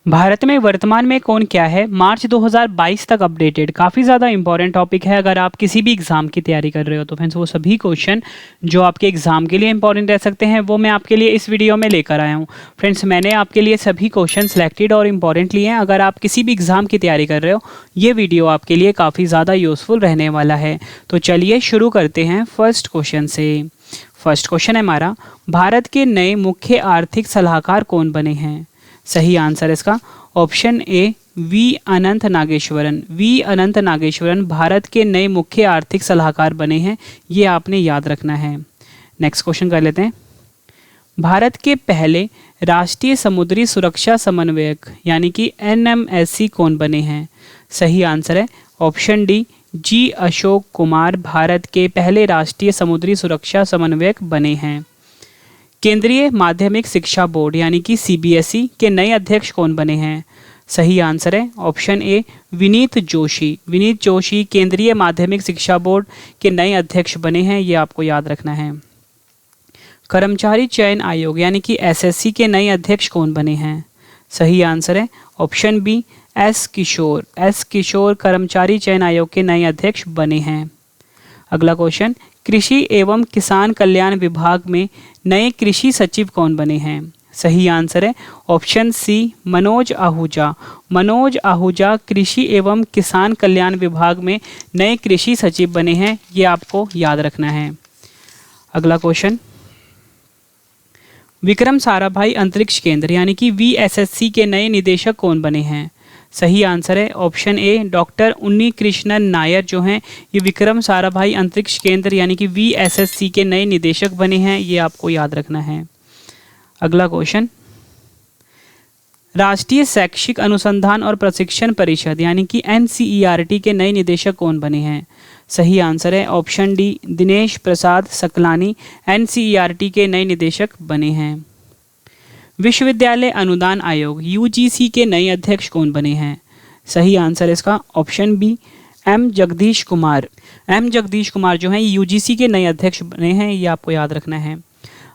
भारत में वर्तमान में कौन क्या है, मार्च 2022 तक अपडेटेड। काफ़ी ज़्यादा इंपॉर्टेंट टॉपिक है अगर आप किसी भी एग्ज़ाम की तैयारी कर रहे हो तो फ्रेंड्स वो सभी क्वेश्चन जो आपके एग्ज़ाम के लिए इंपॉर्टेंट रह सकते हैं वो मैं आपके लिए इस वीडियो में लेकर आया हूँ। फ्रेंड्स मैंने आपके लिए सभी क्वेश्चन सेलेक्टेड और इम्पॉर्टेंट लिए हैं। अगर आप किसी भी एग्ज़ाम की तैयारी कर रहे हो ये वीडियो आपके लिए काफ़ी ज़्यादा यूज़फुल रहने वाला है। तो चलिए शुरू करते हैं फर्स्ट क्वेश्चन से। फर्स्ट क्वेश्चन है हमारा, भारत के नए मुख्य आर्थिक सलाहकार कौन बने हैं? सही आंसर इसका option A V Anant Nageswaran. V Anant Nageswaran Bharat के नए मुख्य आर्थिक सलाहकार बने हैं, ये आपने याद रखना है। नेक्स्ट क्वेश्चन कर लेते हैं, भारत के पहले राष्ट्रीय समुद्री सुरक्षा समन्वयक यानी कि NMSC कौन बने हैं? सही आंसर है option D G Ashok Kumar Bharat के पहले राष्ट्रीय समुद्री सुरक्षा समन्वयक बने हैं। केंद्रीय माध्यमिक शिक्षा बोर्ड यानी कि CBSE के नए अध्यक्ष कौन बने हैं? सही आंसर है ऑप्शन ए विनीत जोशी। विनीत जोशी केंद्रीय माध्यमिक शिक्षा बोर्ड के नए अध्यक्ष बने हैं, ये आपको याद रखना है। कर्मचारी चयन आयोग यानी कि SSC के नए अध्यक्ष कौन बने हैं? सही आंसर है ऑप्शन बी एस किशोर कर्मचारी चयन आयोग के नए अध्यक्ष बने हैं। अगला क्वेश्चन, कृषि एवं किसान कल्याण विभाग में नए कृषि सचिव कौन बने हैं? सही आंसर है ऑप्शन सी मनोज आहूजा। मनोज आहूजा कृषि एवं किसान कल्याण विभाग में नए कृषि सचिव बने हैं, ये आपको याद रखना है। अगला क्वेश्चन, विक्रम साराभाई अंतरिक्ष केंद्र यानी कि VSSC के नए निदेशक कौन बने हैं? सही आंसर है ऑप्शन ए डॉक्टर उन्नी कृष्णन नायर जो हैं ये विक्रम साराभाई अंतरिक्ष केंद्र यानी कि VSSC के नए निदेशक बने हैं, ये आपको याद रखना है। अगला क्वेश्चन, राष्ट्रीय शैक्षिक अनुसंधान और प्रशिक्षण परिषद यानी कि NCERT के नए निदेशक कौन बने हैं? सही आंसर है option D Dinesh Prasad Saklani NCERT के नए निदेशक बने हैं। विश्वविद्यालय अनुदान आयोग UGC के नए अध्यक्ष कौन बने हैं? सही आंसर इसका option B M Jagdish Kumar. M Jagdish Kumar जो हैं UGC के नए अध्यक्ष बने हैं, ये आपको याद रखना है।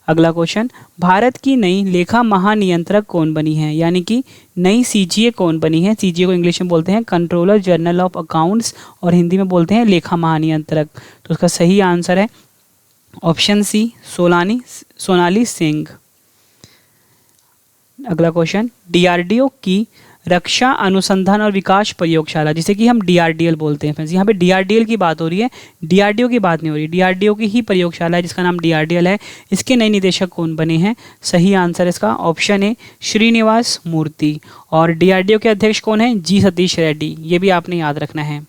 अगला क्वेश्चन, भारत की नई लेखा महानियंत्रक कौन बनी है यानी कि नई CGA कौन बनी है? CGA को इंग्लिश में बोलते हैं कंट्रोलर जनरल ऑफ अकाउंट्स और हिंदी में बोलते हैं लेखा महानियंत्रक। तो उसका सही आंसर है ऑप्शन सी सोनाली सिंह। अगला क्वेश्चन, DRDO की रक्षा अनुसंधान और विकास प्रयोगशाला जिसे कि हम DRDL बोलते हैं फ्रेंड्स, यहाँ पे DRDL की बात हो रही है, DRDO की बात नहीं हो रही। DRDO की ही प्रयोगशाला है जिसका नाम DRDL है, इसके नए निदेशक कौन बने हैं? सही आंसर इसका ऑप्शन ए श्रीनिवास मूर्ति। और DRDO के अध्यक्ष कौन है? G सतीश रेड्डी, ये भी आपने याद रखना है।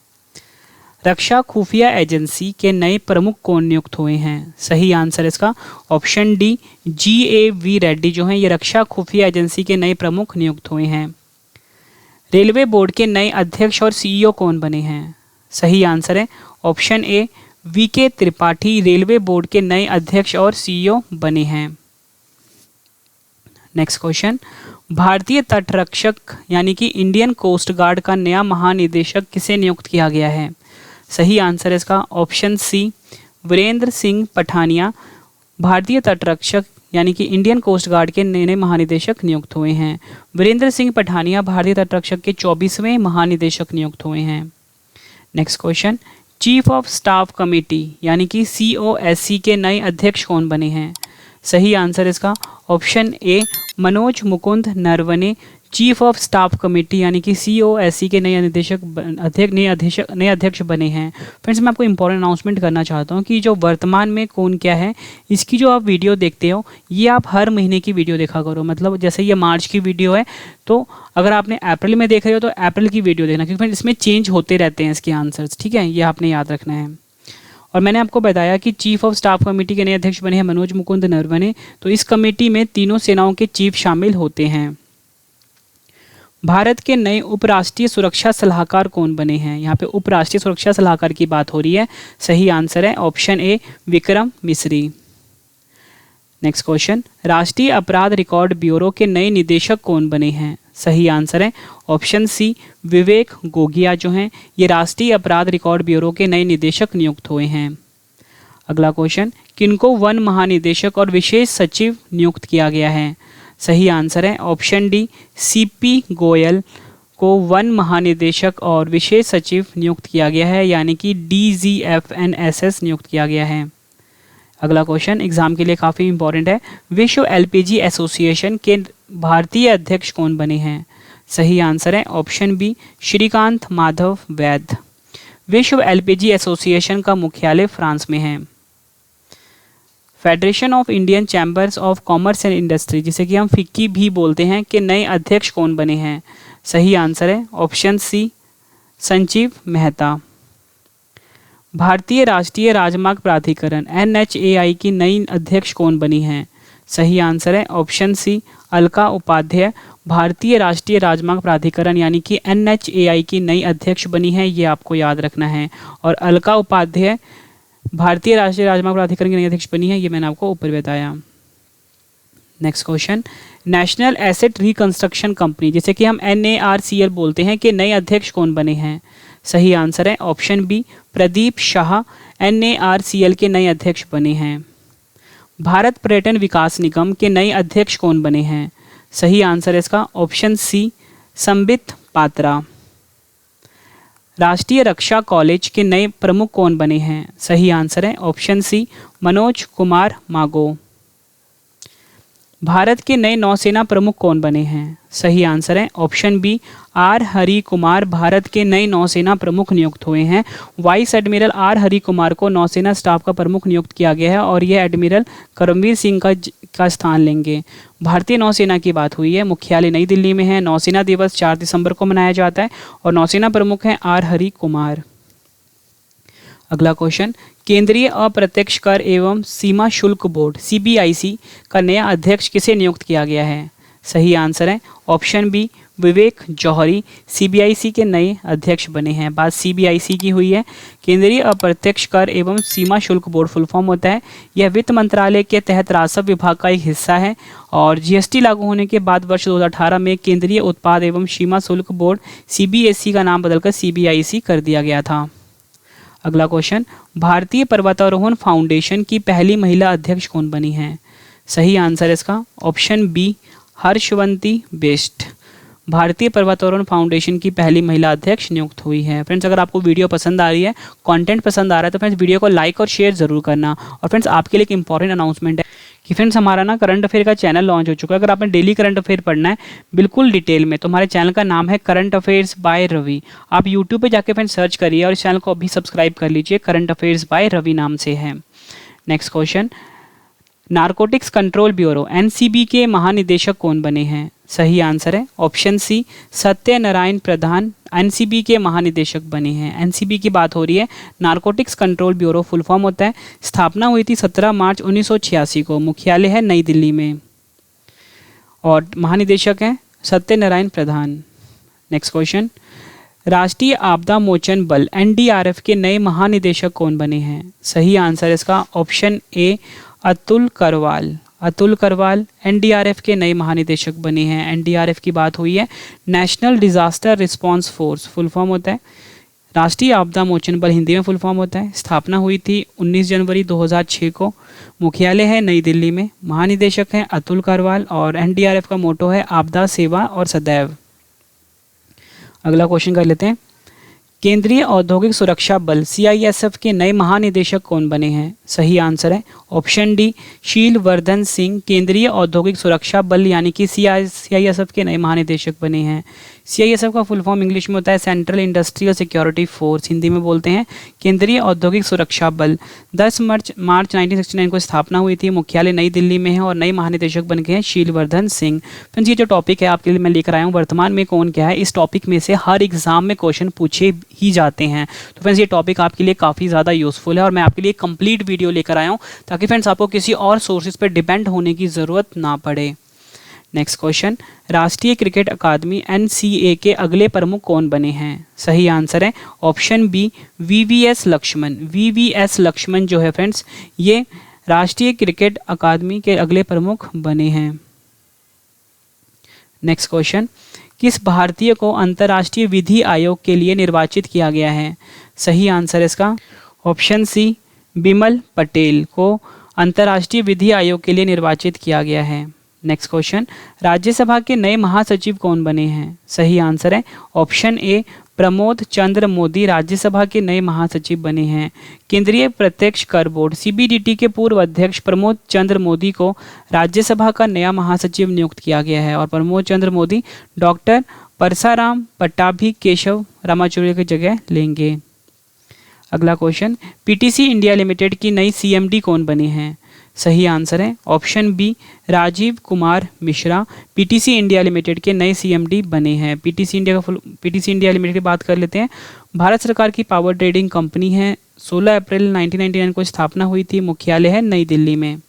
रक्षा खुफिया एजेंसी के नए प्रमुख कौन नियुक्त हुए हैं? सही आंसर इसका ऑप्शन डी GAV रेड्डी जो हैं ये रक्षा खुफिया एजेंसी के नए प्रमुख नियुक्त हुए हैं। रेलवे बोर्ड के नए अध्यक्ष और CEO कौन बने हैं? सही आंसर है ऑप्शन ए VK त्रिपाठी रेलवे बोर्ड के नए अध्यक्ष और CEO बने हैं। नेक्स्ट क्वेश्चन, भारतीय तटरक्षक यानी कि इंडियन कोस्ट गार्ड का नया महानिदेशक किसे नियुक्त किया गया है? सही आंसर इसका ऑप्शन सी वीरेंद्र सिंह पठानिया भारतीय तटरक्षक यानी कि इंडियन कोस्ट गार्ड के नए महानिदेशक नियुक्त हुए हैं। वीरेंद्र सिंह पठानिया भारतीय तटरक्षक के 24वें महानिदेशक नियुक्त हुए हैं। Next question, chief of staff committee यानी कि COSC के नए अध्यक्ष कौन बने हैं? सही आंसर इसका option A Manoj Mukund Naravane chief of staff committee यानी कि COSC के नए अध्यक्ष बने हैं। फ्रेंड्स मैं आपको इंपॉर्टेंट अनाउंसमेंट करना चाहता हूं कि जो वर्तमान में कौन क्या है इसकी जो आप वीडियो देखते हो ये आप हर महीने की वीडियो देखा करो। मतलब जैसे ये मार्च की वीडियो है तो अगर आपने अप्रैल में देख रहे हो तो अप्रैल की वीडियो देखना, क्योंकि फ्रेंड्स इसमें चेंज होते रहते हैं इसके आंसर्स, ठीक है, ये आपने याद रखना है। और मैंने आपको बताया कि चीफ ऑफ स्टाफ कमेटी के नए अध्यक्ष बने हैं मनोज मुकुंद नरवने। तो इस कमेटी में तीनों सेनाओं के चीफ शामिल होते हैं। भारत के नए उपराष्ट्रीय सुरक्षा सलाहकार कौन बने हैं? यहाँ पे उपराष्ट्रीय सुरक्षा सलाहकार की बात हो रही है। सही आंसर है ऑप्शन ए विक्रम मिश्री। नेक्स्ट क्वेश्चन, राष्ट्रीय अपराध रिकॉर्ड ब्यूरो के नए निदेशक कौन बने हैं? सही आंसर है ऑप्शन सी विवेक गोगिया जो हैं ये राष्ट्रीय अपराध रिकॉर्ड ब्यूरो के नए निदेशक नियुक्त हुए हैं। अगला क्वेश्चन, किनको वन महानिदेशक और विशेष सचिव नियुक्त किया गया है? सही आंसर है ऑप्शन डी, सीपी गोयल को वन महानिदेशक और विशेष सचिव नियुक्त किया गया है, यानी कि DGFNSS नियुक्त किया गया है। अगला क्वेश्चन एग्जाम के लिए काफ़ी इंपॉर्टेंट है। विश्व एलपीजी एसोसिएशन के भारतीय अध्यक्ष कौन बने हैं? सही आंसर है ऑप्शन बी, श्रीकांत माधव वैद्य। विश्व एलपीजी एसोसिएशन का मुख्यालय फ्रांस में है। Federation of Indian chambers of commerce and industry, जिसे कि हम फिक्की भी बोलते हैं, के नए अध्यक्ष कौन बने हैं? सही आंसर है ऑप्शन सी, संजीव मेहता। भारतीय राष्ट्रीय राजमार्ग प्राधिकरण NHAI की नई अध्यक्ष कौन बनी हैं? सही आंसर है ऑप्शन सी, अलका उपाध्याय भारतीय राष्ट्रीय राजमार्ग प्राधिकरण यानी कि NHAI की नई अध्यक्ष बनी है, ये आपको याद रखना है। और अलका उपाध्याय भारतीय राष्ट्रीय राजमार्ग प्राधिकरण की नई अध्यक्ष बनी है, ये मैंने आपको ऊपर बताया। Next question, national asset reconstruction company, जिसे कि हम NARCL बोलते हैं, के नए अध्यक्ष कौन बने हैं? सही आंसर है option B, Pradeep Shah NARCL के नए अध्यक्ष बने हैं। भारत पर्यटन विकास निगम के नए अध्यक्ष कौन बने हैं? सही आंसर है इसका ऑप्शन सी, संबित पात्रा। राष्ट्रीय रक्षा कॉलेज के नए प्रमुख कौन बने हैं? सही आंसर है ऑप्शन सी, मनोज कुमार मागो। भारत के नए नौसेना प्रमुख कौन बने हैं? सही आंसर है option B, R Hari Kumar Bharat के नए नौसेना प्रमुख नियुक्त हुए हैं। Vice admiral R Hari Kumar को नौसेना स्टाफ का प्रमुख नियुक्त किया गया है और यह एडमिरल करमवीर सिंह का स्थान लेंगे। भारतीय नौसेना की बात हुई है, मुख्यालय नई दिल्ली में है। नौसेना दिवस 4 दिसंबर को मनाया जाता है और नौसेना प्रमुख हैं आर हरि कुमार। अगला क्वेश्चन, केंद्रीय अप्रत्यक्ष कर एवं सीमा शुल्क बोर्ड CBIC का नया अध्यक्ष किसे नियुक्त किया गया है? सही आंसर है ऑप्शन बी, विवेक जौहरी CBIC के नए अध्यक्ष बने हैं। बात CBIC की हुई है। केंद्रीय अप्रत्यक्ष कर एवं सीमा शुल्क बोर्ड फुल फॉर्म होता है। यह वित्त मंत्रालय के तहत राजस्व विभाग का एक हिस्सा है और GST लागू होने के बाद वर्ष 2018 में केंद्रीय उत्पाद एवं सीमा शुल्क बोर्ड CBSE का नाम बदलकर CBIC कर दिया गया था। अगला क्वेश्चन, भारतीय पर्वतारोहण फाउंडेशन की पहली महिला अध्यक्ष कौन बनी है? सही आंसर इसका ऑप्शन बी, हर्षवंती बेस्ट। भारतीय पर्वतारोहण फाउंडेशन की पहली महिला अध्यक्ष नियुक्त हुई है। फ्रेंड्स, अगर आपको वीडियो पसंद आ रही है, कंटेंट पसंद आ रहा है, तो फ्रेंड्स वीडियो को लाइक और शेयर जरूर करना। और फ्रेंड्स, आपके लिए एक इंपॉर्टेंट अनाउंसमेंट है कि फ्रेंड्स हमारा ना करंट अफेयर का चैनल लॉन्च हो चुका है। अगर आपने डेली करंट अफेयर पढ़ना है बिल्कुल डिटेल में, तो हमारे चैनल का नाम है करंट अफेयर्स बाय रवि। आप यूट्यूब पे जाके फ्रेंड्स सर्च करिए और इस चैनल को अभी सब्सक्राइब कर लीजिए। करंट अफेयर्स बाय रवि नाम से है। Next question, narcotics control bureau NCB के महानिदेशक कौन बने हैं? सही आंसर है ऑप्शन सी, सत्यनारायण प्रधान NCB के महानिदेशक बने हैं। NCB की बात हो रही है। Narcotics control bureau full form होता है। स्थापना हुई थी 17 मार्च 1986 को। मुख्यालय है नई दिल्ली में और महानिदेशक हैं सत्यनारायण प्रधान। नेक्स्ट क्वेश्चन, राष्ट्रीय आपदा मोचन बल NDRF के नए महानिदेशक कौन बने हैं? सही आंसर इसका ऑप्शन ए, अतुल करवाल। अतुल करवाल NDRF के नए महानिदेशक बने हैं। NDRF की बात हुई है। National disaster response force full form होता है। राष्ट्रीय आपदा मोचन बल हिंदी में फुल फॉर्म होता है। स्थापना हुई थी 19 जनवरी 2006 को। मुख्यालय है नई दिल्ली में। महानिदेशक हैं अतुल करवाल और NDRF का मोटो है आपदा सेवा और सदैव। अगला क्वेश्चन कर लेते हैं, केंद्रीय औद्योगिक सुरक्षा बल CISF के नए महानिदेशक कौन बने हैं? सही आंसर है ऑप्शन डी, शीलवर्धन सिंह केंद्रीय औद्योगिक सुरक्षा बल यानी कि CISF के नए महानिदेशक बने हैं। CISF का फुल फॉर्म इंग्लिश में होता है central industrial security force, Hindi में बोलते हैं केंद्रीय औद्योगिक सुरक्षा बल। 10 मार्च 1969 को स्थापना हुई थी। मुख्यालय नई दिल्ली में है और नए महानिदेशक बन गए हैं शीलवर्धन सिंह। फ्रेंड्स, ये जो टॉपिक है आपके लिए मैं लेकर आया हूँ वर्तमान में कौन क्या है, इस टॉपिक में से हर एग्जाम में क्वेश्चन पूछे ही जाते हैं। तो फ्रेंड्स, ये टॉपिक आपके लिए काफ़ी ज़्यादा यूजफुल है और मैं आपके लिए कंप्लीट वीडियो लेकर आया हूँ ताकि फ्रेंड्स आपको किसी और सोर्सेज पर डिपेंड होने की ज़रूरत ना पड़े। नेक्स्ट क्वेश्चन, राष्ट्रीय क्रिकेट अकादमी NCA के अगले प्रमुख कौन बने हैं? सही आंसर है option B, VVS Laxman. VVS Laxman जो है फ्रेंड्स, ये राष्ट्रीय क्रिकेट अकादमी के अगले प्रमुख बने हैं। नेक्स्ट क्वेश्चन, किस भारतीय को अंतर्राष्ट्रीय विधि आयोग के लिए निर्वाचित किया गया है? सही आंसर इसका ऑप्शन सी, बिमल पटेल को अंतर्राष्ट्रीय विधि आयोग के लिए निर्वाचित किया गया है। नेक्स्ट क्वेश्चन, राज्यसभा के नए महासचिव कौन बने हैं? सही आंसर है ऑप्शन ए प्रमोद चंद्र मोदी राज्यसभा के नए महासचिव बने हैं। केंद्रीय प्रत्यक्ष कर बोर्ड सीबीडीटी के पूर्व अध्यक्ष प्रमोद चंद्र मोदी को राज्यसभा का नया महासचिव नियुक्त किया गया है और प्रमोद चंद्र मोदी डॉक्टर परसाराम पट्टाभी केशव रामाचौरी की जगह लेंगे। अगला क्वेश्चन, पीटीसी इंडिया लिमिटेड की नई सीएमडी कौन बने हैं? सही आंसर है option B Rajeev Kumar Mishra PTC India limited के नए सीएमडी बने हैं। पीटीसी इंडिया लिमिटेड की बात कर लेते हैं। भारत सरकार की पावर ट्रेडिंग कंपनी है। 16 अप्रैल 1999 को स्थापना हुई थी। मुख्यालय है नई दिल्ली में।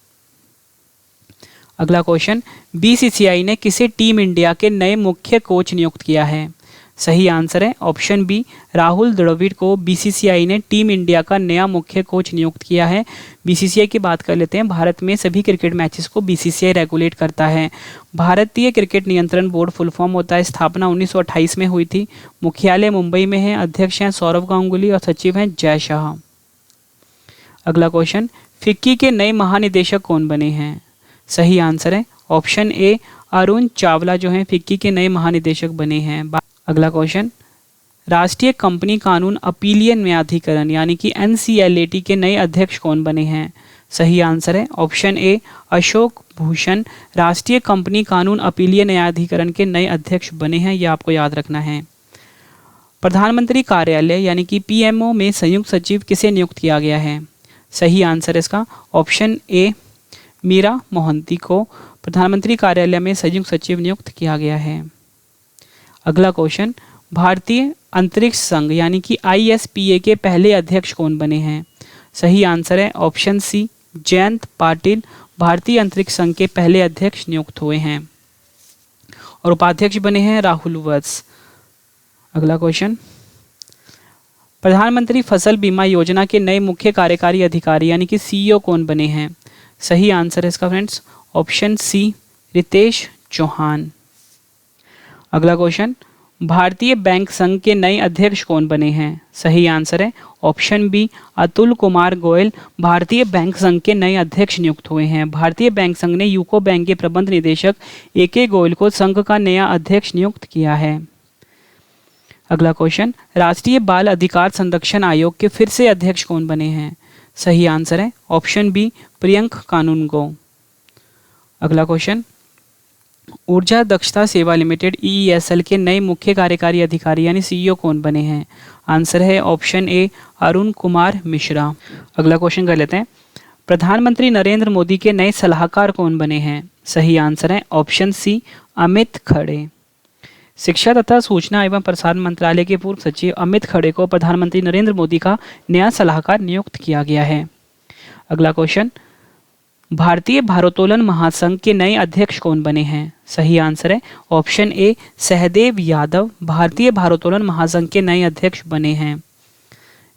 अगला क्वेश्चन, बीसीसीआई ने किसे टीम इंडिया के नए मुख्य कोच नियुक्त किया है? सही आंसर है ऑप्शन बी राहुल द्रविड़ को बीसीसीआई ने टीम इंडिया का नया मुख्य कोच नियुक्त किया है। बीसीसीआई की बात कर लेते हैं। भारत में सभी क्रिकेट मैचेस को बीसीसीआई रेगुलेट करता है। भारतीय क्रिकेट नियंत्रण बोर्ड फुल फॉर्म होता है। स्थापना 1928 में हुई थी। मुख्यालय मुंबई में है। अध्यक्ष हैं सौरव गांगुली और सचिव हैं जय शाह। अगला क्वेश्चन, फिक्की के नए महानिदेशक कौन बने हैं? सही आंसर है ऑप्शन ए अरुण चावला जो हैं फिक्की के नए महानिदेशक बने हैं। अगला क्वेश्चन, राष्ट्रीय कंपनी कानून अपीलीय न्यायाधिकरण यानी कि एनसीएलएटी के नए अध्यक्ष कौन बने हैं? सही आंसर है ऑप्शन ए अशोक भूषण राष्ट्रीय कंपनी कानून अपीलीय न्यायाधिकरण के नए अध्यक्ष बने हैं। यह आपको याद रखना है। प्रधानमंत्री कार्यालय यानी कि पीएमओ में संयुक्त सचिव किसे नियुक्त किया गया है? सही आंसर है इसका ऑप्शन ए मीरा मोहंती को प्रधानमंत्री कार्यालय में संयुक्त सचिव नियुक्त किया गया है। अगला क्वेश्चन, भारतीय अंतरिक्ष संघ यानी कि आईएसपीए के पहले अध्यक्ष कौन बने हैं? सही आंसर है ऑप्शन सी जयंत पाटिल भारतीय अंतरिक्ष संघ के पहले अध्यक्ष नियुक्त हुए हैं और उपाध्यक्ष बने हैं राहुल वत्स। अगला क्वेश्चन, प्रधानमंत्री फसल बीमा योजना के नए मुख्य कार्यकारी अधिकारी यानी कि सीईओ कौन बने हैं? सही आंसर है इसका friends option C Ritesh Chauhan. अगला क्वेश्चन, भारतीय बैंक संघ के नए अध्यक्ष कौन बने हैं? सही आंसर है ऑप्शन बी अतुल कुमार गोयल भारतीय बैंक संघ के नए अध्यक्ष नियुक्त हुए हैं। भारतीय बैंक संघ ने यूको बैंक के प्रबंध निदेशक एके गोयल को संघ का नया अध्यक्ष नियुक्त किया है। अगला क्वेश्चन, राष्ट्रीय बाल अधिकार संरक्षण आयोग के फिर से अध्यक्ष कौन बने हैं? सही आंसर है ऑप्शन बी प्रियंक कानूनगो। अगला क्वेश्चन, ऊर्जा दक्षता सेवा लिमिटेड ईईएसएल के नए मुख्य कार्यकारी अधिकारी यानी सीईओ कौन बने हैं? आंसर है ऑप्शन ए अरुण कुमार मिश्रा। अगला क्वेश्चन कर लेते हैं। प्रधानमंत्री नरेंद्र मोदी के नए सलाहकार कौन बने हैं? सही आंसर है ऑप्शन सी अमित खड़े। शिक्षा तथा सूचना एवं प्रसारण मंत्रालय के पूर्व सचिव अमित खड़े को प्रधानमंत्री नरेंद्र मोदी का नया सलाहकार नियुक्त किया गया है। अगला क्वेश्चन, भारतीय भारोत्तोलन महासंघ के नए अध्यक्ष कौन बने हैं? सही आंसर है ऑप्शन ए सहदेव यादव भारतीय भारोत्तोलन महासंघ के नए अध्यक्ष बने हैं।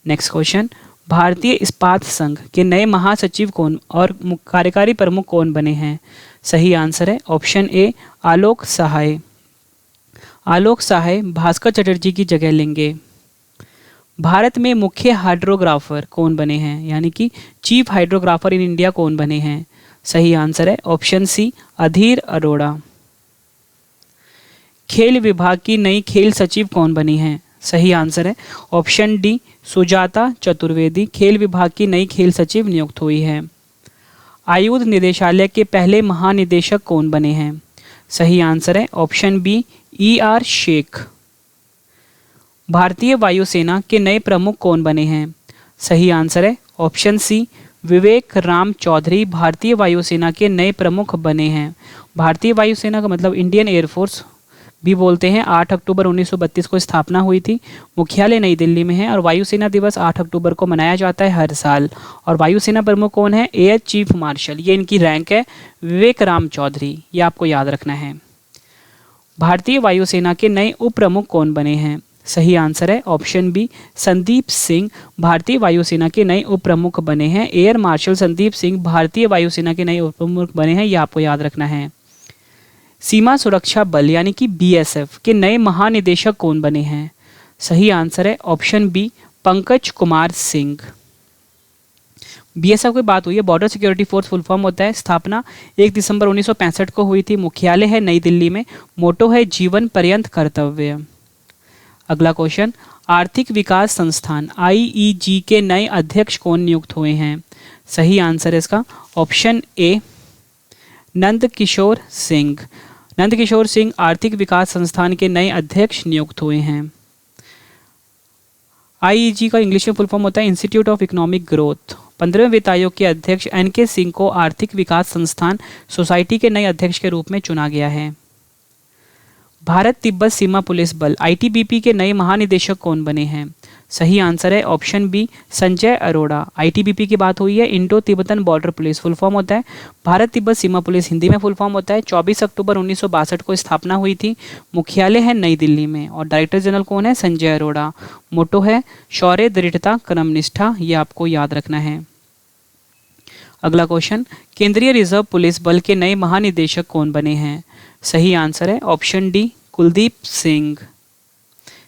नेक्स्ट क्वेश्चन, भारतीय इस्पात संघ के नए महासचिव कौन और कार्यकारी प्रमुख कौन बने हैं? सही आंसर है ऑप्शन ए आलोक सहाय। आलोक सहाय भास्कर चटर्जी की जगह लेंगे। भारत में मुख्य हाइड्रोग्राफर कौन बने हैं यानी कि चीफ हाइड्रोग्राफर इन इंडिया कौन बने हैं? सही आंसर है ऑप्शन सी अधीर अरोड़ा। खेल विभाग की नई खेल सचिव कौन बनी हैं? सही आंसर है ऑप्शन डी सुजाता चतुर्वेदी खेल विभाग की नई खेल सचिव नियुक्त हुई है। आयुध निदेशालय के पहले महानिदेशक कौन बने हैं? सही आंसर है ऑप्शन बी ER शेख। भारतीय वायुसेना के नए प्रमुख कौन बने हैं? सही आंसर है ऑप्शन सी विवेक राम चौधरी भारतीय वायुसेना के नए प्रमुख बने हैं। भारतीय वायुसेना का मतलब इंडियन एयरफोर्स भी बोलते हैं। 8 अक्टूबर 1932 को स्थापना हुई थी। मुख्यालय नई दिल्ली में है और वायुसेना दिवस 8 अक्टूबर को मनाया जाता है हर साल। और वायुसेना प्रमुख कौन है? एयर चीफ मार्शल, ये इनकी रैंक है, विवेक राम चौधरी। ये आपको याद रखना है। भारतीय वायुसेना के नए उप प्रमुख कौन बने हैं? सही आंसर है ऑप्शन बी संदीप सिंह भारतीय वायुसेना के नए उप प्रमुख बने हैं। एयर मार्शल संदीप सिंह भारतीय वायुसेना के नए उप प्रमुख बने हैं। ये आपको याद रखना है। सीमा सुरक्षा बल यानी कि BSF के नए महानिदेशक कौन बने हैं? सही आंसर है option B Pankaj Kumar Singh. BSF की बात हुई है, border security force full form होता है। स्थापना 1 दिसंबर 1965 को हुई थी। मुख्यालय है नई दिल्ली में। मोटो है जीवन पर्यंत कर्तव्य। अगला क्वेश्चन, आर्थिक विकास संस्थान आईईजी के नए अध्यक्ष कौन नियुक्त हुए हैं? सही आंसर है इसका ऑप्शन ए नंद किशोर सिंह। नंद किशोर सिंह आर्थिक विकास संस्थान के नए अध्यक्ष नियुक्त हुए हैं। आईईजी का इंग्लिश में फुल फॉर्म होता है इंस्टीट्यूट ऑफ इकोनॉमिक ग्रोथ। 15वें वित्त आयोग के अध्यक्ष एनके सिंह को आर्थिक विकास संस्थान सोसाइटी के नए अध्यक्ष के रूप में चुना गया है। भारत तिब्बत सीमा पुलिस बल आईटीबीपी के नए महानिदेशक कौन बने हैं? सही आंसर है option B Sanjay Arora. ITBP की बात हुई है, Indo Tibetan border police full form होता है। भारत तिब्बत सीमा पुलिस हिंदी में फुल फॉर्म होता है। 24 अक्टूबर 1962 को स्थापना हुई थी। मुख्यालय है नई दिल्ली में और डायरेक्टर जनरल कौन है? संजय अरोड़ा। मोटो है शौर्य, दृढ़ता, कर्मनिष्ठा। ये आपको याद रखना है। अगला क्वेश्चन, केंद्रीय रिजर्व पुलिस बल के नए महानिदेशक कौन बने हैं? सही आंसर है option D Kuldeep Singh.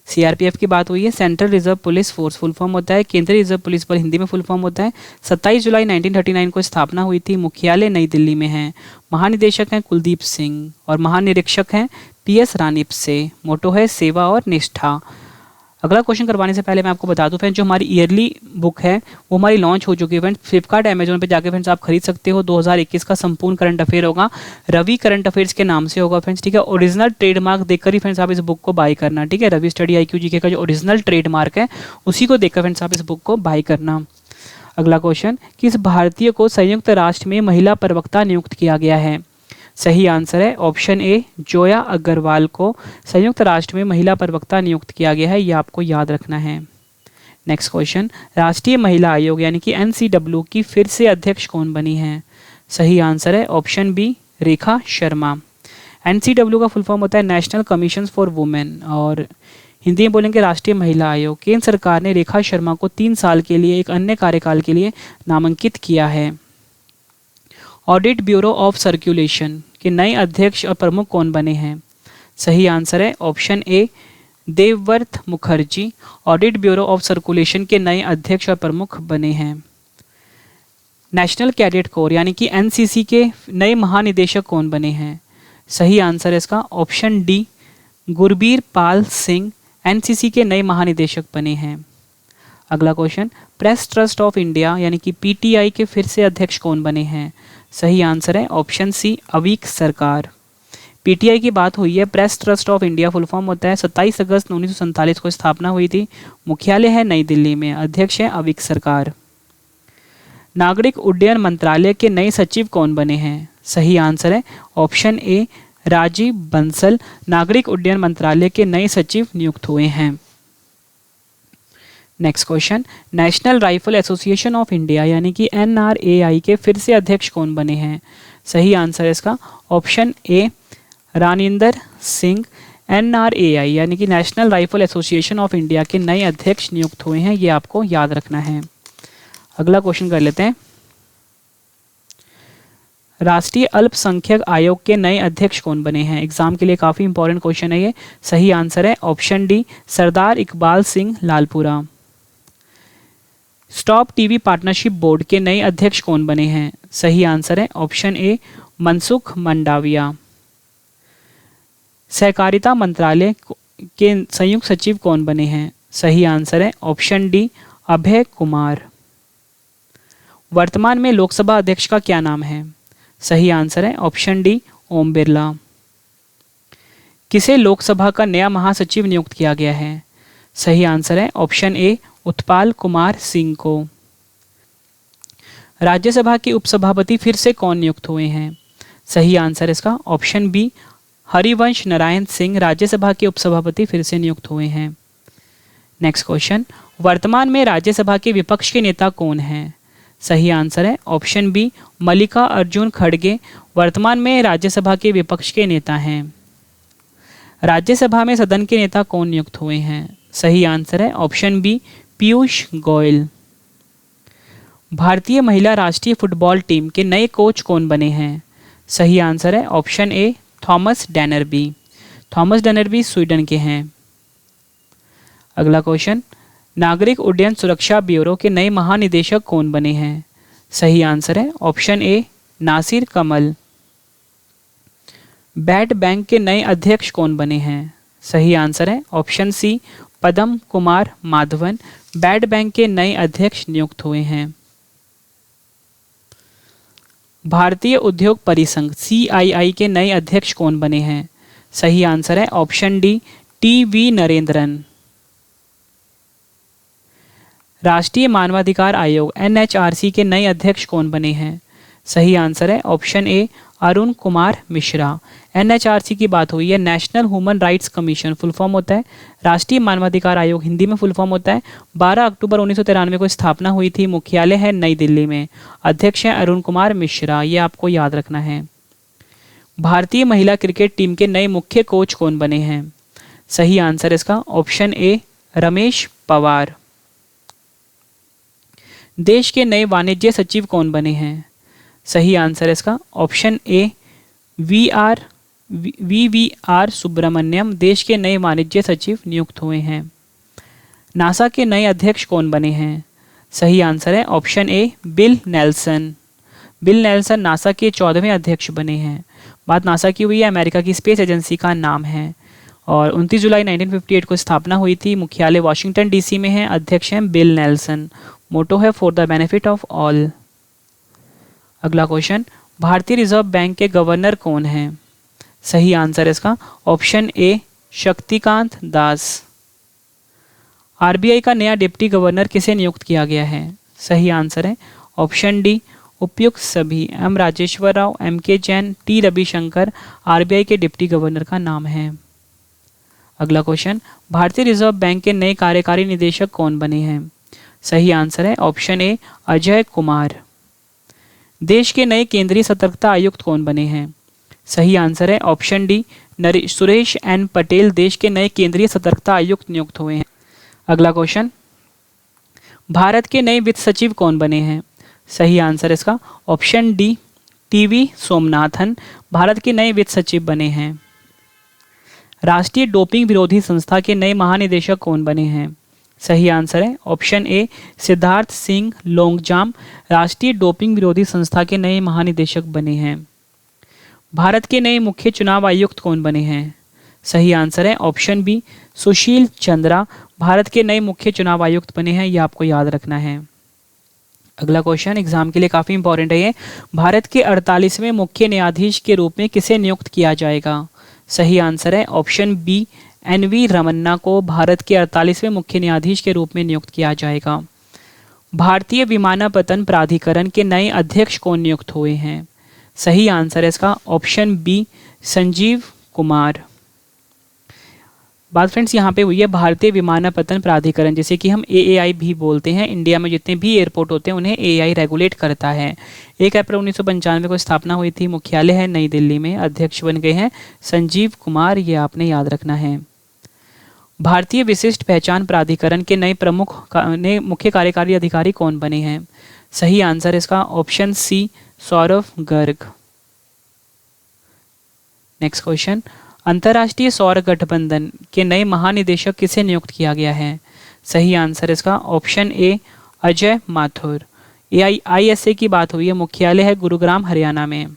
CRPF की बात हुई है, central reserve police force full form होता है। केंद्रीय रिजर्व पुलिस बल हिंदी में फुल फॉर्म होता है। 27 जुलाई 1939 को स्थापना हुई थी। मुख्यालय नई दिल्ली में है। महानिदेशक हैं कुलदीप सिंह और महानिरीक्षक हैं पीएस रानीप से। मोटो है सेवा और निष्ठा। अगला क्वेश्चन करवाने से पहले मैं आपको बता दूं फ्रेंड्स, जो हमारी ईयरली बुक है वो हमारी लॉन्च हो चुकी है फ्रेंड्स। फ्लिपकार्ट अमेजोन पे जाके फ्रेंड्स आप खरीद सकते हो। 2021 का संपूर्ण करंट अफेयर होगा, रवि करंट अफेयर्स के नाम से होगा फ्रेंड्स, ठीक है। ओरिजिनल ट्रेडमार्क देखकर ही फ्रेंड्स आप इस बुक को बाय करना, ठीक है। रवि स्टडी IQ GK का जो ओरिजिनल ट्रेडमार्क है उसी को देखकर फ्रेंड्स आप इस बुक को बाय करना। अगला क्वेश्चन, किस भारतीय को संयुक्त राष्ट्र में महिला प्रवक्ता नियुक्त किया गया है? सही आंसर है ऑप्शन ए जोया अग्रवाल को संयुक्त राष्ट्र में महिला प्रवक्ता नियुक्त किया गया है। ये आपको याद रखना है। नेक्स्ट क्वेश्चन, राष्ट्रीय महिला आयोग यानी कि NCW की फिर से अध्यक्ष कौन बनी है? सही आंसर है option B Rekha Sharma. NCW का फुल फॉर्म होता है नेशनल कमीशन फॉर वुमेन और हिंदी में बोलेंगे राष्ट्रीय महिला आयोग। केंद्र सरकार ने रेखा शर्मा को 3 साल के लिए एक अन्य कार्यकाल के लिए नामांकित किया है। ऑडिट ब्यूरो ऑफ सर्कुलेशन के नए अध्यक्ष और प्रमुख कौन बने हैं? सही आंसर है option A Devvrat Mukherjee. Audit bureau of circulation के नए अध्यक्ष और प्रमुख बने हैं। नेशनल कैडेट कोर यानी कि NCC के नए महानिदेशक कौन बने हैं? सही आंसर है इसका option D Gurbir Pal Singh NCC के नए महानिदेशक बने हैं। अगला question, press trust of India यानी कि PTI के फिर से अध्यक्ष कौन बने हैं? सही आंसर है ऑप्शन सी अवीक सरकार। PTI की बात हुई है, press trust of India full form होता है। 27 अगस्त 1947 को स्थापना हुई थी। मुख्यालय है नई दिल्ली में। अध्यक्ष है अवीक सरकार। नागरिक उड्डयन मंत्रालय के नए सचिव कौन बने हैं? सही आंसर है ऑप्शन ए राजीव बंसल। नागरिक उड्डयन मंत्रालय के नए सचिव नियुक्त हुए हैं। Next question, national rifle association of India यानी कि NRAI के फिर से अध्यक्ष कौन बने हैं? सही आंसर है इसका ऑप्शन ए रानिंदर सिंह। NRAI यानी कि national rifle association of India के नए अध्यक्ष नियुक्त हुए हैं। ये आपको याद रखना है। अगला क्वेश्चन कर लेते हैं, राष्ट्रीय अल्पसंख्यक आयोग के नए अध्यक्ष कौन बने हैं? एग्जाम के लिए काफ़ी इंपॉर्टेंट क्वेश्चन है ये। सही आंसर है option D Sardar Iqbal Singh Lalpura. Stop TB partnership board के नए अध्यक्ष कौन बने हैं? सही आंसर है ऑप्शन ए मनसुख मंडाविया। सहकारिता मंत्रालय के संयुक्त सचिव कौन बने हैं? सही आंसर है ऑप्शन डी अभय कुमार। वर्तमान में लोकसभा अध्यक्ष का क्या नाम है? सही आंसर है ऑप्शन डी ओम बिरला। किसे लोकसभा का नया महासचिव नियुक्त किया गया है? सही आंसर है ऑप्शन ए उत्पाल कुमार सिंह को। राज्यसभा के उपसभापति फिर से कौन नियुक्त हुए हैं? सही आंसर इसका ऑप्शन बी हरिवंश नारायण सिंह राज्यसभा के उपसभापति फिर से नियुक्त हुए हैं। नेक्स्ट क्वेश्चन, वर्तमान में राज्यसभा के विपक्ष के नेता कौन हैं? सही आंसर है ऑप्शन बी मल्लिका अर्जुन खड़गे वर्तमान में राज्यसभा के विपक्ष के नेता हैं। राज्यसभा में सदन के नेता कौन नियुक्त हुए हैं? सही आंसर है ऑप्शन बी पीयूष गोयल। भारतीय महिला राष्ट्रीय फुटबॉल टीम के नए कोच कौन बने हैं? सही आंसर है option A Thomas Dennerby. Thomas Dennerby Sweden के हैं। अगला क्वेश्चन, नागरिक उड्डयन सुरक्षा ब्यूरो के नए महानिदेशक कौन बने हैं? सही आंसर है ऑप्शन ए नासिर कमल। बैट बैंक के नए अध्यक्ष कौन बने हैं? सही आंसर है ऑप्शन सी पदम कुमार माधवन। बैट बैंक के नए अध्यक्ष नियुक्त हुए हैं। भारतीय उद्योग परिसंघ CII के नए अध्यक्ष कौन बने हैं? सही आंसर है ऑप्शन डी TV नरेंद्रन। राष्ट्रीय मानवाधिकार आयोग NHRC के नए अध्यक्ष कौन बने हैं? सही आंसर है ऑप्शन ए अरुण कुमार मिश्रा। NHRC की बात हुई है, national human rights commission full form होता है। राष्ट्रीय मानवाधिकार आयोग हिंदी में फुल फॉर्म होता है। 12 अक्टूबर 1993 को स्थापना हुई थी। मुख्यालय है नई दिल्ली में। अध्यक्ष हैं अरुण कुमार मिश्रा, ये आपको याद रखना है। भारतीय महिला क्रिकेट टीम के नए मुख्य कोच कौन बने हैं? सही आंसर इसका ऑप्शन ए रमेश पवार। देश के नए वाणिज्य सचिव कौन बने हैं? सही आंसर इसका ऑप्शन ए VVR सुब्रमण्यम देश के नए वाणिज्य सचिव नियुक्त हुए हैं। नासा के नए अध्यक्ष कौन बने हैं? सही आंसर है ऑप्शन ए bill Nelson. Bill Nelson NASA के 14वें अध्यक्ष बने हैं। बात नासा की हुई है, अमेरिका की स्पेस एजेंसी का नाम है और 29 जुलाई 1958 को स्थापना हुई थी। मुख्यालय वाशिंगटन DC में है। अध्यक्ष हैं बिल नेल्सन। मोटो है for the benefit of all. अगला क्वेश्चन, भारतीय रिजर्व बैंक के गवर्नर कौन हैं? सही आंसर इसका option A Shaktikanta Das. RBI का नया डिप्टी गवर्नर किसे नियुक्त किया गया है? सही आंसर है ऑप्शन डी उपयुक्त सभी। M Rajeshwar Rao, MK Jain, T Ravishankar RBI के डिप्टी गवर्नर का नाम है। अगला क्वेश्चन, भारतीय रिजर्व बैंक के नए कार्यकारी निदेशक कौन बने हैं? सही आंसर है ऑप्शन ए अजय कुमार। देश के नए केंद्रीय सतर्कता आयुक्त कौन बने हैं? सही आंसर है option D Suresh N Patel देश के नए केंद्रीय सतर्कता आयुक्त नियुक्त हुए हैं। अगला क्वेश्चन, भारत के नए वित्त सचिव कौन बने हैं? सही आंसर इसका option D TV Somanathan Bharat के नए वित्त सचिव बने हैं। राष्ट्रीय डोपिंग विरोधी संस्था के नए महानिदेशक कौन बने हैं? सही आंसर है ऑप्शन ए सिद्धार्थ सिंह लोंगजाम राष्ट्रीय डोपिंग विरोधी संस्था के नए महानिदेशक बने हैं। भारत के नए मुख्य चुनाव आयुक्त कौन बने हैं? सही आंसर है ऑप्शन बी सुशील चंद्रा भारत के नए मुख्य चुनाव आयुक्त बने हैं। ये आपको याद रखना है। अगला क्वेश्चन एग्जाम के लिए काफ़ी इंपॉर्टेंट है ये। भारत के 48वें मुख्य न्यायाधीश के रूप में किसे नियुक्त किया जाएगा? सही आंसर है ऑप्शन बी NV रमन्ना को भारत के 48वें मुख्य न्यायाधीश के रूप में नियुक्त किया जाएगा। भारतीय विमानपत्तन प्राधिकरण के नए अध्यक्ष कौन नियुक्त हुए हैं? सही आंसर है इसका ऑप्शन बी संजीव कुमार। बात फ्रेंड्स यहाँ पे हुई है भारतीय विमानपत्तन प्राधिकरण, जैसे कि हम AAI भी बोलते हैं। इंडिया में जितने भी एयरपोर्ट होते हैं उन्हें AAI रेगुलेट करता है। 1 अप्रैल 1995 को स्थापना हुई थी। मुख्यालय है नई दिल्ली में। अध्यक्ष बन गए हैं संजीव कुमार, ये आपने याद रखना है। भारतीय विशिष्ट पहचान प्राधिकरण के नए मुख्य कार्यकारी अधिकारी कौन बने हैं? सही आंसर इसका option C Saurabh Garg. Next question, अंतर्राष्ट्रीय सौर गठबंधन के नए महानिदेशक किसे नियुक्त किया गया है? सही आंसर इसका ऑप्शन ए अजय माथुर। ISA की बात हुई है। मुख्यालय है गुरुग्राम हरियाणा में।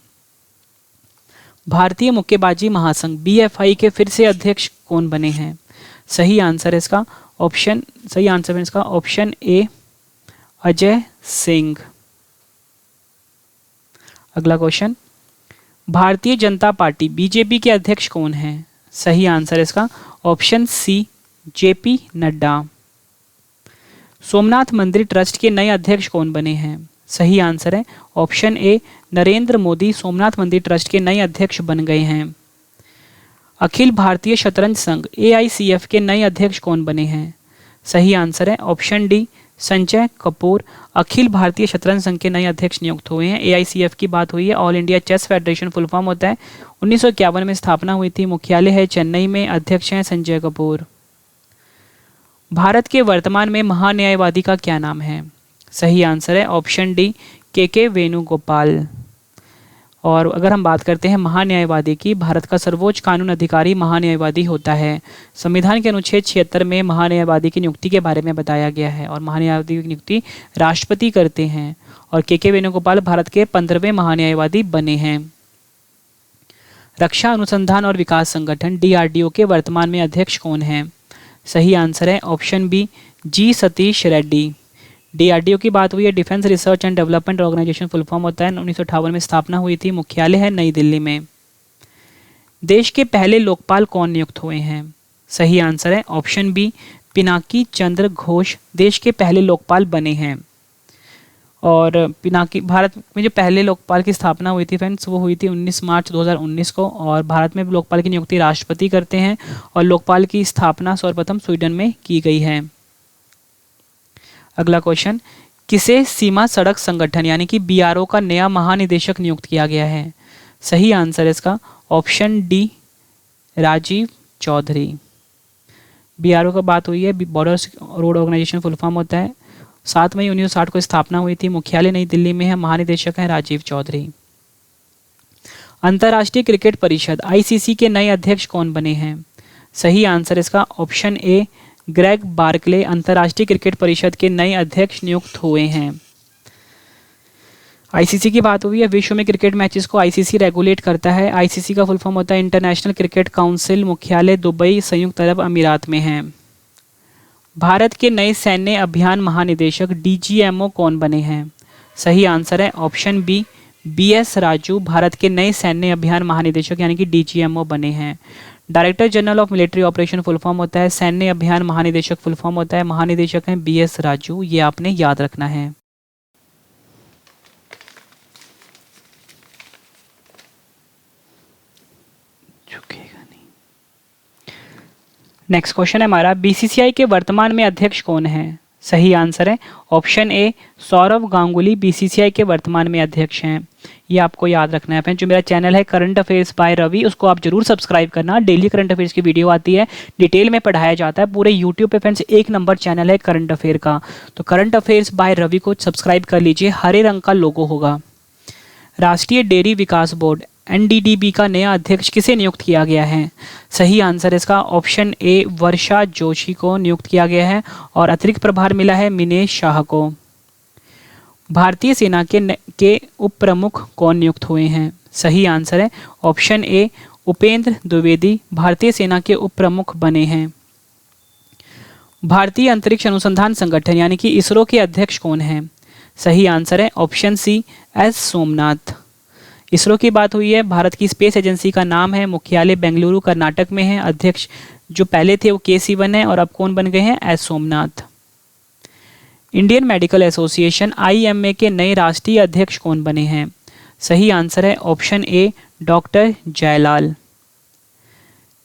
भारतीय मुक्केबाजी महासंघ BFI के फिर से अध्यक्ष कौन बने हैं? सही आंसर इसका ऑप्शन ए अजय सिंह। अगला question, Bharatiya Janata party BJP के अध्यक्ष कौन हैं? सही आंसर इसका option C JP Nadda. Somnath मंदिर ट्रस्ट के नए अध्यक्ष कौन बने हैं? सही आंसर है ऑप्शन ए नरेंद्र मोदी सोमनाथ मंदिर ट्रस्ट के नए अध्यक्ष बन गए हैं। अखिल भारतीय शतरंज संघ AICF के नए अध्यक्ष कौन बने हैं? सही आंसर है ऑप्शन डी संजय कपूर। अखिल भारतीय शतरंज संघ के नए अध्यक्ष नियुक्त हुए हैं। AICF की बात हुई है। All India chess federation full form होता है। 1951 में स्थापना हुई थी। मुख्यालय है चेन्नई में। अध्यक्ष हैं संजय कपूर। भारत के वर्तमान में महान्यायवादी का क्या नाम है? सही आंसर है ऑप्शन डी KK वेणुगोपाल। और अगर हम बात करते हैं महान्यायवादी की, भारत का सर्वोच्च कानून अधिकारी महान्यायवादी होता है। संविधान के अनुच्छेद 76 में महान्यायवादी की नियुक्ति के बारे में बताया गया है और महान्यायवादी की नियुक्ति राष्ट्रपति करते हैं। और के वेणुगोपाल भारत के 15वें महान्यायवादी बने हैं। रक्षा अनुसंधान और विकास संगठन DRDO के वर्तमान में अध्यक्ष कौन है? सही आंसर है option B, G Satish Reddy. DRDO की बात हुई है, defence research and development organisation full form होता है। 1958 में स्थापना हुई थी, मुख्यालय है नई दिल्ली में। देश के पहले लोकपाल कौन नियुक्त हुए हैं? सही आंसर है ऑप्शन बी, पिनाकी चंद्र घोष देश के पहले लोकपाल बने हैं। और पिनाकी, भारत में जो पहले लोकपाल की स्थापना हुई थी फ्रेंड्स, वो हुई थी 19 मार्च 2019 को। और भारत में लोकपाल की नियुक्ति राष्ट्रपति करते हैं और लोकपाल की स्थापना सर्वप्रथम स्वीडन में की गई है। अगला क्वेश्चन, किसे सीमा सड़क संगठन यानी कि BRO का नया महानिदेशक नियुक्त किया गया है? सही आंसर है इसका option D, Rajiv Chaudhary. BRO का बात हुई है, border road organisation full form होता है। 7 मई 1960 को स्थापना हुई थी, मुख्यालय नई दिल्ली में है, महानिदेशक हैं राजीव चौधरी। अंतर्राष्ट्रीय क्रिकेट परिषद ICC के नए अध्यक्ष कौन बने हैं? सही आंसर इसका ऑप्शन ए, ग्रेग बार्कले अंतर्राष्ट्रीय क्रिकेट परिषद के नए अध्यक्ष नियुक्त हुए हैं। ICC की बात हुई है, विश्व में क्रिकेट मैचेस को ICC रेगुलेट करता है। ICC का फुल फॉर्म होता है इंटरनेशनल क्रिकेट काउंसिल, मुख्यालय दुबई संयुक्त अरब अमीरात में है। भारत के नए सैन्य अभियान महानिदेशक DGMO कौन बने हैं? सही आंसर है option B, BS Raju Bharat के नए सैन्य अभियान महानिदेशक यानी कि DGMO बने हैं। Director general of military operation full form होता है सैन्य अभियान महानिदेशक फुल फॉर्म होता है, महानिदेशक हैं BS राजू, ये आपने याद रखना है। नेक्स्ट क्वेश्चन है हमारा, BCCI के वर्तमान में अध्यक्ष कौन है? सही आंसर है option A, Sourav Ganguly BCCI के वर्तमान में अध्यक्ष हैं। ये आपको याद रखना है। जो मेरा चैनल है करंट अफेयर्स बाय रवि, उसको आप जरूर सब्सक्राइब करना। डेली करंट अफेयर्स की वीडियो आती है, डिटेल में पढ़ाया जाता है। पूरे यूट्यूब पे फ्रेंड्स 1 नंबर चैनल है करंट अफेयर का। तो करंट अफेयर्स बाय रवि को सब्सक्राइब कर लीजिए, हरे रंग का लोगो होगा। राष्ट्रीय डेयरी विकास बोर्ड NDDB का नया अध्यक्ष किसे नियुक्त किया गया है? सही आंसर इसका ऑप्शन ए, वर्षा जोशी को नियुक्त किया गया है और अतिरिक्त प्रभार मिला है मिनेश शाह को। भारतीय सेना के उप प्रमुख कौन नियुक्त हुए हैं? सही आंसर है ऑप्शन ए, उपेंद्र द्विवेदी भारतीय सेना के उप प्रमुख बने हैं। भारतीय अंतरिक्ष अनुसंधान संगठन यानी कि ISRO के अध्यक्ष कौन हैं? सही आंसर है option C, S Somnath. ISRO की बात हुई है, भारत की स्पेस एजेंसी का नाम है, मुख्यालय बेंगलुरु कर्नाटक में है। अध्यक्ष जो पहले थे वो K Sivan है और अब कौन बन गए हैं? S Somnath. Indian medical association IMA के नए राष्ट्रीय अध्यक्ष कौन बने हैं? सही आंसर है ऑप्शन ए, डॉक्टर जयलाल।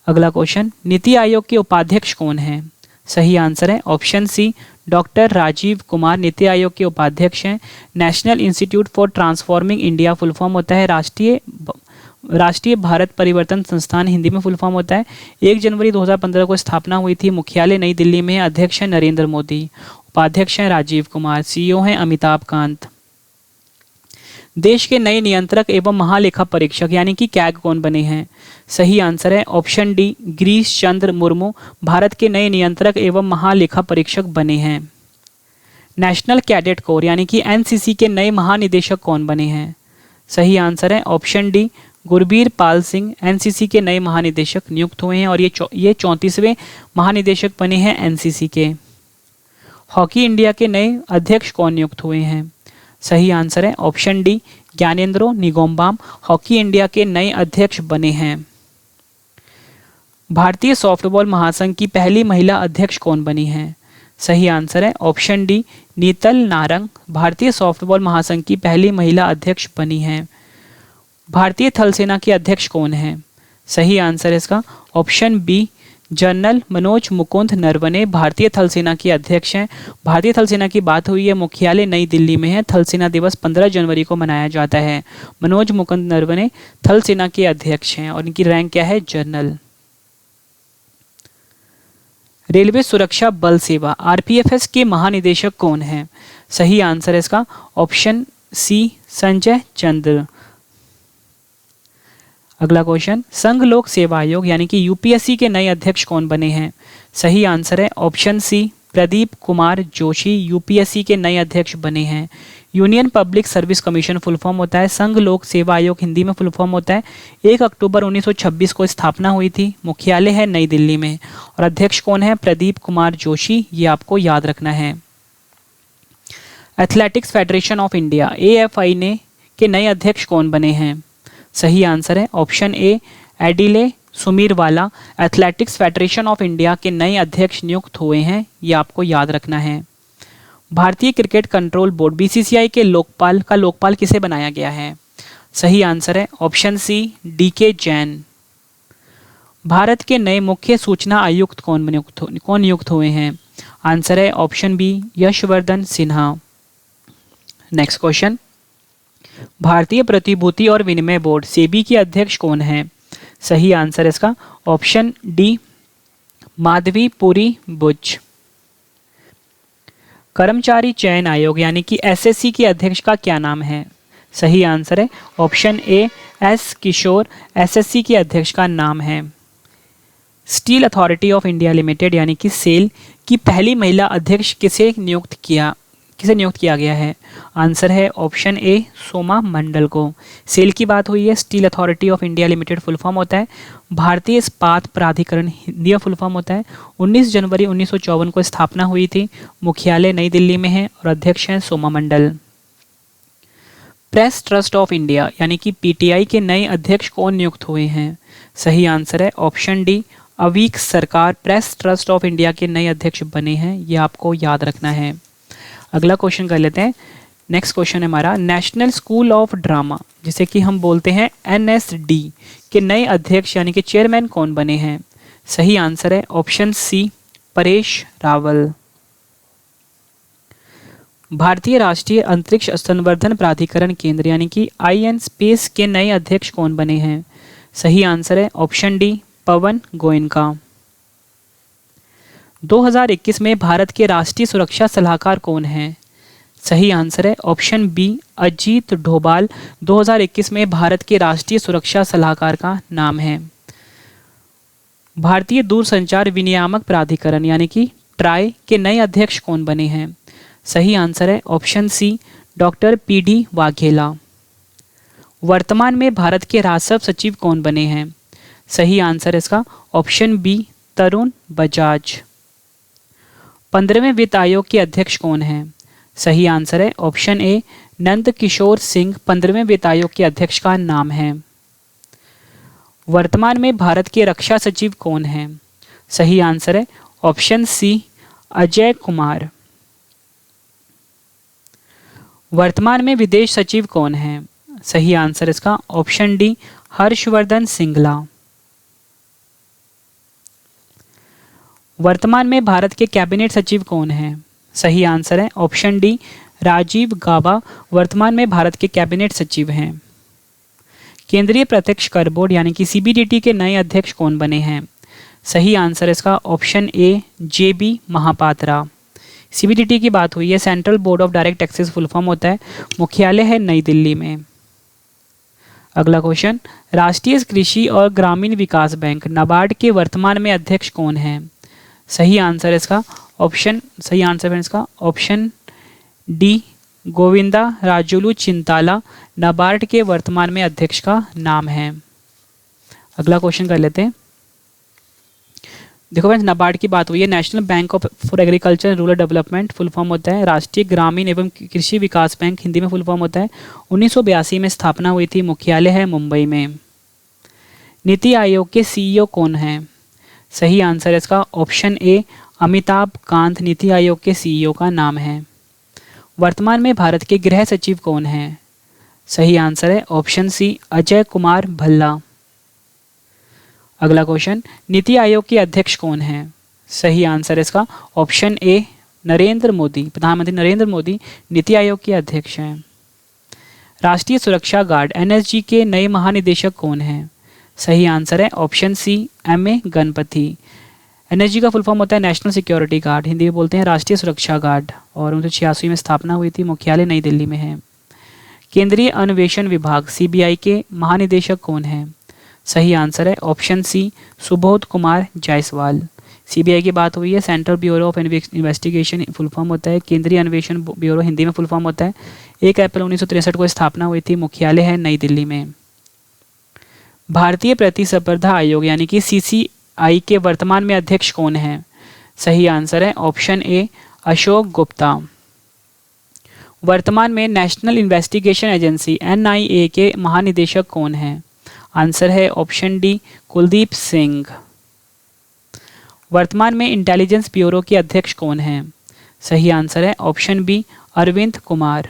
अगला क्वेश्चन, नीति आयोग के उपाध्यक्ष कौन हैं? सही आंसर है option C, doctor Rajiv Kumar NITI Aayog के उपाध्यक्ष हैं। National institute for transforming India full form होता है राष्ट्रीय भारत परिवर्तन संस्थान, हिंदी में फुल फॉर्म होता है। 1 जनवरी 2015 को स्थापना हुई थी, मुख्यालय नई दिल्ली में है। अध्यक्ष हैं नरेंद्र मोदी, उपाध्यक्ष हैं राजीव कुमार, CEO हैं अमिताभ कांत। देश के नए नियंत्रक एवं महालेखा परीक्षक यानी कि कैग कौन बने हैं? सही आंसर है ऑप्शन डी, गिरीश चंद्र मुर्मू भारत के नए नियंत्रक एवं महालेखा परीक्षक बने हैं। नेशनल कैडेट कोर यानी कि NCC के नए महानिदेशक कौन बने हैं? सही आंसर है option D, Gurbir Pal Singh NCC के नए महानिदेशक नियुक्त हुए हैं और ये 34वें महानिदेशक बने हैं NCC के। हॉकी इंडिया के नए अध्यक्ष कौन नियुक्त हुए हैं? सही आंसर है option D, Gyanendro Ningombam hockey India के नए अध्यक्ष बने हैं। भारतीय सॉफ्टबॉल महासंघ की पहली महिला अध्यक्ष कौन बनी हैं? सही आंसर है ऑप्शन डी, नीतल नारंग भारतीय सॉफ्टबॉल महासंघ की पहली महिला अध्यक्ष बनी हैं। भारतीय थल सेना के अध्यक्ष कौन हैं? सही आंसर है इसका option B, general Manoj Mukund Naravane भारतीय थल सेना के अध्यक्ष हैं। भारतीय थल सेना की बात हुई है, मुख्यालय नई दिल्ली में है। थल सेना दिवस 15 जनवरी को मनाया जाता है। मनोज मुकुंद नरवणे थल सेना के अध्यक्ष हैं और इनकी रैंक क्या है? जनरल। रेलवे सुरक्षा बल सेवा RPFS के महानिदेशक कौन हैं? सही आंसर है इसका ऑप्शन सी, संजय चंद्र। अगला क्वेश्चन, संघ लोक सेवा आयोग यानी कि यूपीएससी के नए अध्यक्ष कौन बने हैं? सही आंसर है option C, Pradeep Kumar Joshi UPSC के नए अध्यक्ष बने हैं। Union public service commission full form होता है, संघ लोक सेवा आयोग हिंदी में फुल फॉर्म होता है। 1 अक्टूबर 1926 को स्थापना हुई थी, मुख्यालय है नई दिल्ली में और अध्यक्ष कौन है? प्रदीप कुमार जोशी, ये आपको याद रखना है। Athletics federation of India AFI ने के नए अध्यक्ष कौन बने हैं? सही आंसर है option A, Adille Sumariwalla athletics federation of India के नए अध्यक्ष नियुक्त हुए हैं, ये आपको याद रखना है। भारतीय क्रिकेट कंट्रोल बोर्ड बीसीसीआई के लोकपाल किसे बनाया गया है? सही आंसर है option C, DK Jain. Bharat के नए मुख्य सूचना आयुक्त कौन नियुक्त हुए हैं? आंसर है option B, Yashwardhan Sinha. Next question, भारतीय प्रतिभूति और विनिमय बोर्ड सेबी के अध्यक्ष कौन हैं? सही आंसर है इसका ऑप्शन डी, माधवी पुरी बुच। कर्मचारी चयन आयोग यानी कि एसएससी के अध्यक्ष का क्या नाम है? सही आंसर है option A, S Kishore SSC के अध्यक्ष का नाम है। Steel authority of India limited यानी कि सेल की पहली महिला अध्यक्ष किसे नियुक्त किया गया है? आंसर है ऑप्शन ए, सोमा मंडल को। सेल की बात हुई है, steel authority of India limited full form होता है भारतीय इस्पात प्राधिकरण, हिंदी में फुल फॉर्म होता है। 19 जनवरी 1954 को स्थापना हुई थी, मुख्यालय नई दिल्ली में है और अध्यक्ष हैं सोमा मंडल। प्रेस ट्रस्ट ऑफ इंडिया यानी कि पीटीआई के नए अध्यक्ष कौन नियुक्त हुए हैं? सही आंसर है ऑप्शन डी, अवीक सरकार प्रेस ट्रस्ट ऑफ इंडिया के नए अध्यक्ष बने हैं, ये आपको याद रखना है। अगला क्वेश्चन कर लेते हैं। नेक्स्ट क्वेश्चन है हमारा, नेशनल स्कूल ऑफ ड्रामा जिसे कि हम बोलते हैं एनएसडी के नए अध्यक्ष यानी कि चेयरमैन कौन बने हैं? सही आंसर है ऑप्शन सी, परेश रावल। भारतीय राष्ट्रीय अंतरिक्ष संवर्धन प्राधिकरण केंद्र यानी कि आईएन स्पेस के नए अध्यक्ष कौन बने हैं? सही आंसर है ऑप्शन डी, पवन गोयनका। 2021 में भारत के राष्ट्रीय सुरक्षा सलाहकार कौन हैं? सही आंसर है ऑप्शन बी, अजीत डोभाल 2021 में भारत के राष्ट्रीय सुरक्षा सलाहकार का नाम है। भारतीय दूरसंचार विनियामक प्राधिकरण यानी कि ट्राई के नए अध्यक्ष कौन बने हैं? सही आंसर है option C, doctor PD Vaghela. वर्तमान में भारत के राजस्व सचिव कौन बने हैं? सही आंसर है इसका ऑप्शन बी, तरुण बजाज। 15वें वित्त आयोग के अध्यक्ष कौन हैं? सही आंसर है ऑप्शन ए, नंद किशोर सिंह 15वें वित्त आयोग के अध्यक्ष का नाम है। वर्तमान में भारत के रक्षा सचिव कौन हैं? सही आंसर है ऑप्शन सी, अजय कुमार। वर्तमान में विदेश सचिव कौन हैं? सही आंसर इसका ऑप्शन डी, हर्षवर्धन सिंगला। वर्तमान में भारत के कैबिनेट सचिव कौन हैं? सही आंसर है ऑप्शन डी, राजीव गाबा वर्तमान में भारत के कैबिनेट सचिव हैं। केंद्रीय प्रत्यक्ष कर बोर्ड यानी कि सीबीडीटी के नए अध्यक्ष कौन बने हैं? सही आंसर इसका option A, JB Mahapatra. CBDT की बात हुई है, central board of direct taxes full form होता है, मुख्यालय है नई दिल्ली में। अगला क्वेश्चन, राष्ट्रीय कृषि और ग्रामीण विकास बैंक नाबार्ड के वर्तमान में अध्यक्ष कौन हैं? सही आंसर है इसका ऑप्शन डी, गोविंदा राजुलू चिंताला नाबार्ड के वर्तमान में अध्यक्ष का नाम है। अगला क्वेश्चन कर लेते हैं। देखो फ्रेंड्स, नाबार्ड की बात हुई है, national bank for agriculture rural development full form होता है, राष्ट्रीय ग्रामीण एवं कृषि विकास बैंक हिंदी में फुल फॉर्म होता है। 1982 में स्थापना हुई थी, मुख्यालय है मुंबई में। नीति आयोग के सीईओ कौन हैं? सही आंसर है इसका ऑप्शन ए, अमिताभ कांत नीति आयोग के सीईओ का नाम है। वर्तमान में भारत के गृह सचिव कौन हैं? सही आंसर है ऑप्शन सी, अजय कुमार भल्ला। अगला क्वेश्चन, नीति आयोग के अध्यक्ष कौन हैं? सही आंसर है इसका ऑप्शन ए, नरेंद्र मोदी। प्रधानमंत्री नरेंद्र मोदी नीति आयोग के अध्यक्ष हैं। राष्ट्रीय सुरक्षा गार्ड एनएसजी के नए महानिदेशक कौन हैं? सही आंसर है option C, MA Ganpati. NSG का फुल फॉर्म होता है नेशनल सिक्योरिटी गार्ड, हिंदी में बोलते हैं राष्ट्रीय सुरक्षा गार्ड, और 1986 में स्थापना हुई थी, मुख्यालय नई दिल्ली में है। केंद्रीय अन्वेषण विभाग सीबीआई के महानिदेशक कौन हैं? सही आंसर है option C Subodh Kumar Jaiswal. CBI की बात हुई है, central bureau of investigation full form होता है, केंद्रीय अन्वेषण ब्यूरो हिंदी में फुल फॉर्म होता है। 1 अप्रैल 1963 को स्थापना हुई थी, मुख्यालय है नई दिल्ली में। भारतीय प्रतिस्पर्धा आयोग यानी कि सीसीआई के वर्तमान में अध्यक्ष कौन है? सही आंसर है ऑप्शन ए अशोक गुप्ता। वर्तमान में नेशनल इन्वेस्टिगेशन एजेंसी एनआईए के महानिदेशक कौन हैं? आंसर है ऑप्शन डी कुलदीप सिंह। वर्तमान में इंटेलिजेंस ब्यूरो के अध्यक्ष कौन हैं? सही आंसर है ऑप्शन बी अरविंद कुमार।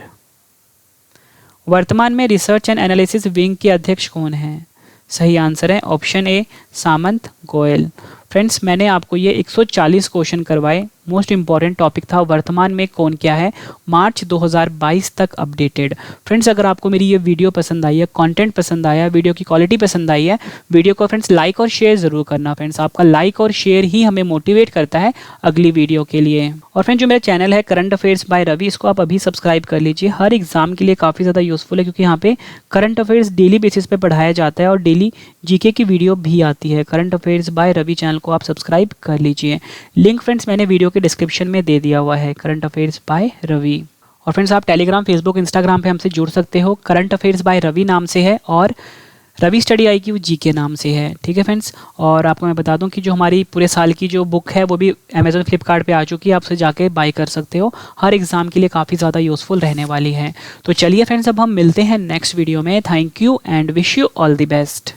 वर्तमान में रिसर्च एंड एनालिसिस विंग के अध्यक्ष कौन हैं? सही आंसर है ऑप्शन ए सामंत गोयल। फ्रेंड्स, मैंने आपको ये 140 क्वेश्चन करवाए। मोस्ट इंपॉर्टेंट टॉपिक था वर्तमान में कौन क्या है, मार्च 2022 तक अपडेटेड। फ्रेंड्स, अगर आपको मेरी ये वीडियो पसंद आई है, कंटेंट पसंद आया, वीडियो की क्वालिटी पसंद आई है, वीडियो को फ्रेंड्स लाइक और शेयर ज़रूर करना। फ्रेंड्स, आपका लाइक और शेयर ही हमें मोटिवेट करता है अगली वीडियो के लिए। और फ्रेंड्स, जो मेरा चैनल है करंट अफेयर्स बाय रवि, इसको आप अभी सब्सक्राइब कर लीजिए। हर एग्जाम के लिए काफ़ी ज़्यादा यूजफुल है, क्योंकि यहाँ पे करंट अफेयर्स डेली बेसिस पे पढ़ाया जाता है और डेली जीके की वीडियो भी आती है। Current affairs by Ravi channel को आप सब्सक्राइब कर लीजिए। लिंक फ्रेंड्स मैंने वीडियो के डिस्क्रिप्शन में दे दिया हुआ है, करंट अफेयर्स बाय रवि। और फ्रेंड्स, आप टेलीग्राम, फेसबुक, इंस्टाग्राम पे हमसे जुड़ सकते हो। करंट अफेयर्स बाय रवि नाम से है और रवि स्टडी IQ जीके नाम से है। ठीक है फ्रेंड्स, और आपको मैं बता दूं कि जो हमारी पूरे साल की जो बुक है वो भी अमेजोन, फ्लिपकार्ट पे आ चुकी है, आप उसे जाके बाय कर सकते हो। हर एग्जाम के लिए काफ़ी ज़्यादा यूजफुल रहने वाली है। तो चलिए फ्रेंड्स, अब हम मिलते हैं नेक्स्ट वीडियो में। Thank you and wish you all the best.